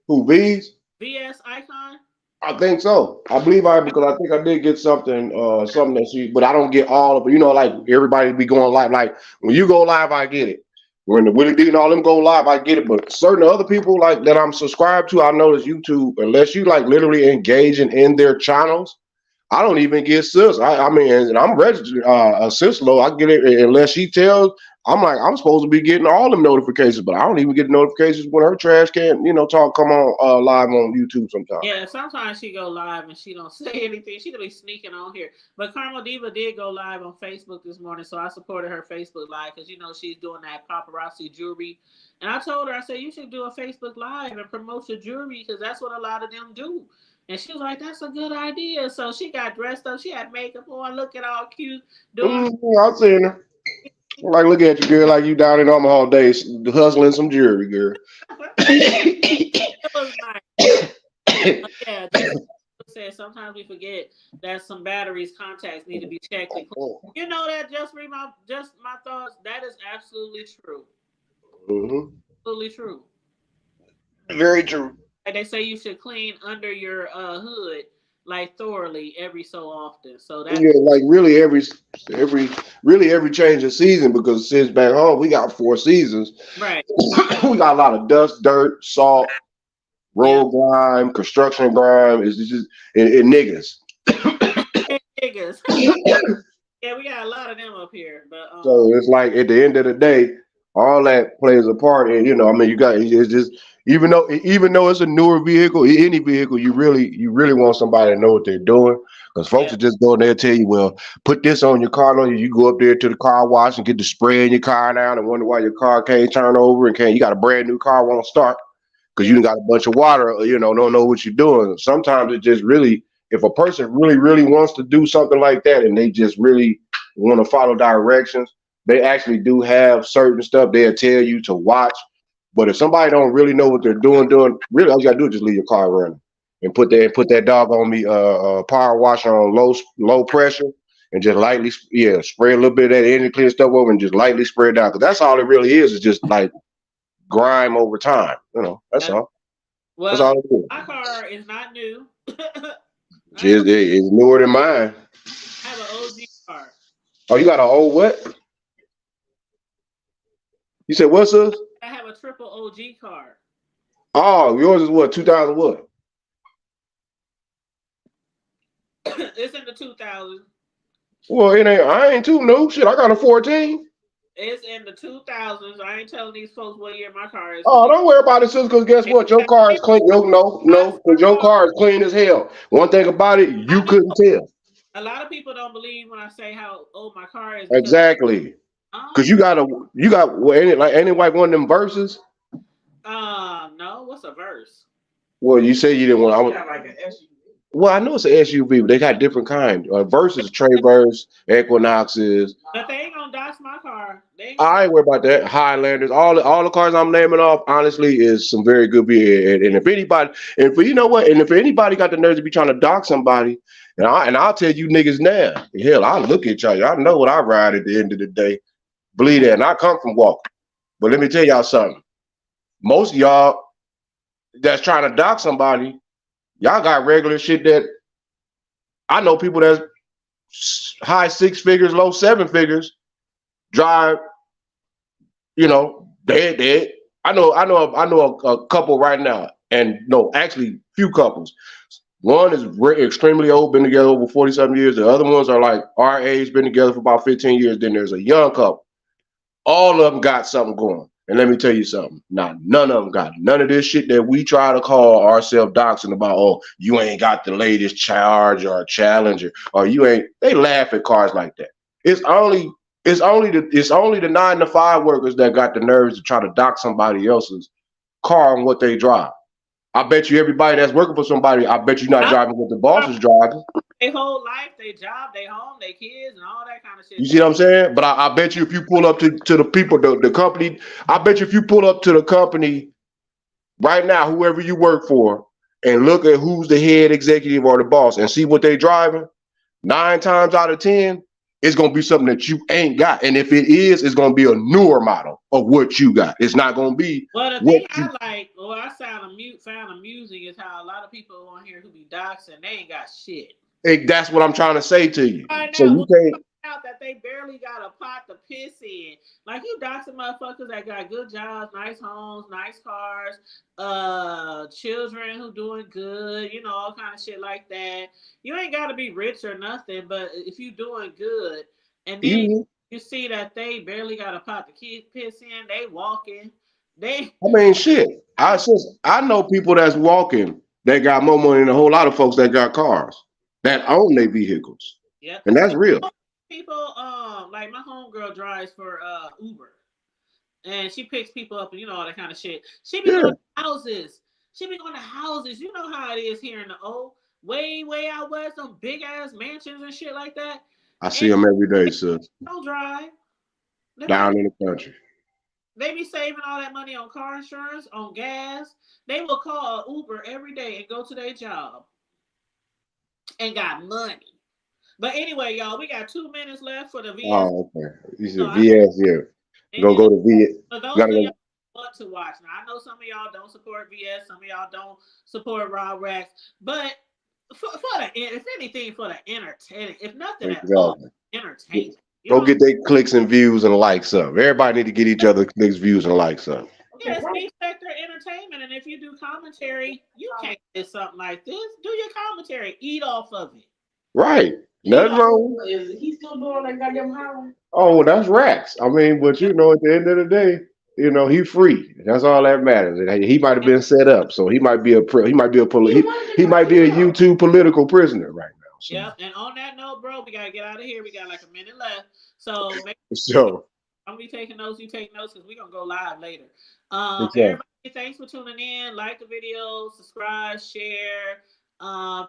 Who, V's? VS Icon? I think so. I believe because I think I did get something that she, but I don't get all of it. You know, like everybody be going live. Like when you go live, I get it. When the Willie D and all them go live, I get it. But certain other people like that I'm subscribed to, I notice YouTube, unless you like literally engaging in their channels, I don't even get sis. I mean, and I'm registered sis low. I get it unless she tells. I'm like, I'm supposed to be getting all them notifications, but I don't even get notifications when her trash can, talk come on live on YouTube sometimes. Yeah, sometimes she go live and she don't say anything. She could be sneaking on here. But Carmel Diva did go live on Facebook this morning, so I supported her Facebook live because she's doing that paparazzi jewelry. And I told her, I said, you should do a Facebook live and promote your jewelry because that's what a lot of them do. And she was like, that's a good idea. So she got dressed up. She had makeup on, looking all cute, doing I've seen her. Like, look at you, girl. Like you down in Omaha days, hustling some jewelry, girl. it was nice. But yeah, just said sometimes we forget that some batteries contacts need to be checked and cleaned. You know that just my thoughts. That is absolutely true. Mm-hmm. Absolutely true. Very true. Like they say you should clean under your hood like thoroughly every so often. So that Yeah, like really every change of season because since back home we got 4 seasons. right. We got a lot of dust, dirt, salt, Yeah. road grime, construction grime. It's just and niggas. Hey, niggas. Yeah, we got a lot of them up here. But So it's like at the end of the day, all that plays a part. And I mean, it's just even though it's a newer vehicle, any vehicle, you really want somebody to know what they're doing. Because folks yeah. will just go in there and tell you, well, put this on your car. On you, you go up there to the car wash and get the spray in your car down and wonder why your car can't turn over and can't. You got a brand new car won't start because you Yeah. done got a bunch of water. Don't know what you're doing. Sometimes it just really, if a person really, really wants to do something like that and they just really want to follow directions, they actually do have certain stuff they'll tell you to watch. But if somebody don't really know what they're doing, really all you gotta do is just leave your car running and put that dog on me power washer on low pressure and just lightly spray a little bit of that energy clear stuff over and just lightly spray it down because that's all it really is just like grime over time. That's That, all. That's well, all it is. my car is not new. I have a, It's newer than mine. I have an OG car. Oh, you got an old what? You said what's this? I have a triple OG car. Oh, yours is what? 2000 what? It's in the 2000s. Well, it ain't. I ain't too new. Shit, I got a 14. It's in the 2000s. I ain't telling these folks what year my car is because Oh, don't worry about it, sis. Because guess what? Your car is clean. No, because your car is clean as hell. One thing about it, I you know couldn't tell. a lot of people don't believe when I say how old my car is because Exactly. Because um you got well, ain't like one of them verses. no, what's a verse? Well, you say you didn't want. Well, I know it's an SUV, but they got different kind. Versus Traverse, Equinoxes. But they ain't gonna dox my car. They ain't gonna dox. I ain't worried about that. Highlanders, all the cars I'm naming off, honestly, is some very good beer. And if anybody, and for you know what, and if anybody got the nerve to be trying to dock somebody, and I'll tell you niggas now, hell, I look at y'all. Y'all know what I ride at the end of the day. Believe that, and I come from Walker. But let me tell y'all something. Most of y'all that's trying to dock somebody, y'all got regular shit that I know people that's high 6 figures, low 7 figures drive. Dead. I know a couple right now, and no, actually, few couples. One is extremely old, been together over 40-something years. The other ones are like our age, been together for about 15 years. Then there's a young couple. All of them got something going. And let me tell you something. Now, none of them got none of this shit that we try to call ourselves doxing about. Oh, you ain't got the latest charge or challenger, or you ain't. They laugh at cars like that. It's only the 9 to 5 workers that got the nerves to try to dock somebody else's car and what they drive. I bet you everybody that's working for somebody, I bet you not driving what the boss is driving. Their whole life, their job, their home, their kids, and all that kind of You shit. see what I'm saying? But I bet you if you pull up to the people, the company, I bet you if you pull up to the company right now, whoever you work for, and look at who's the head executive or the boss and see what they driving, 9 times out of 10, it's gonna be something that you ain't got. And if it is, it's gonna be a newer model of what you got. It's not gonna be Well, the what thing you. I like, or I found amusing, is how a lot of people on here who be doxing, they ain't got shit. That's what I'm trying to say to you. Find So out you when can't. you find out that they barely got a pot to piss in. Like you doxing motherfuckers that got good jobs, nice homes, nice cars, children who doing good, all kind of shit like that. You ain't got to be rich or nothing, but if you doing good, and then You. You see that they barely got a pot to keep piss in. They walking. They I mean, shit. I know people that's walking that got more money than a whole lot of folks that got cars that own their vehicles, yep. and that's real. People like my homegirl drives for Uber, and she picks people up and all that kind of shit. She be Yeah, going to houses. She be going to houses. You know how it is here in the way out west, some big ass mansions and shit like that. I see And them every day, they sis, don't drive. They don't down in the country. They be saving all that money on car insurance, on gas. They will call Uber every day and go to their job and got money. But anyway, y'all, we got 2 minutes left for the VS. Oh, okay. You So said I VS, yeah. and Go then to VS. for those Gotta of y'all go. who want to watch, now I know some of y'all don't support VS, some of y'all don't support Raw Rex, but for the if anything for the entertainment, if nothing at all, Exactly. entertainment. You know Go what I'm get their clicks and views and likes up. Everybody need to get each other clicks, views, and likes up. Yeah, it's big sector entertainment, and if you do commentary, you can't get something like this. Do your commentary, eat off of it. Right. Eat Nothing off. wrong. Is he still doing that goddamn house? Oh, well, that's Rax. I mean, but at the end of the day, he free. That's all that matters. And he might have been set up, so he might be he might be a YouTube political prisoner right now. So, Yep. And on that note, bro, we gotta get out of here. We got like a minute left, so make so I'm gonna be taking notes. You take notes because we're gonna go live later. what's up? Everybody, thanks for tuning in. Like the video, subscribe, share.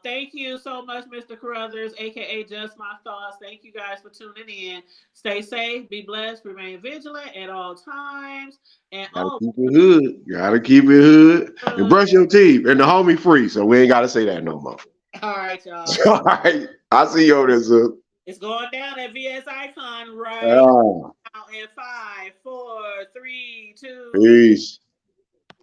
Thank you so much, Mr. Carruthers, aka Just My Thoughts. Thank you guys for tuning in. Stay safe, be blessed, remain vigilant at all times, and Gotta keep it hood. Gotta keep it hood and brush your teeth. And the homie free, so we ain't gotta say that no more. all right, y'all. All right, I see you over there, sir. It's going down at VS Icon right Ah, now in 5, 4, 3, 2. peace.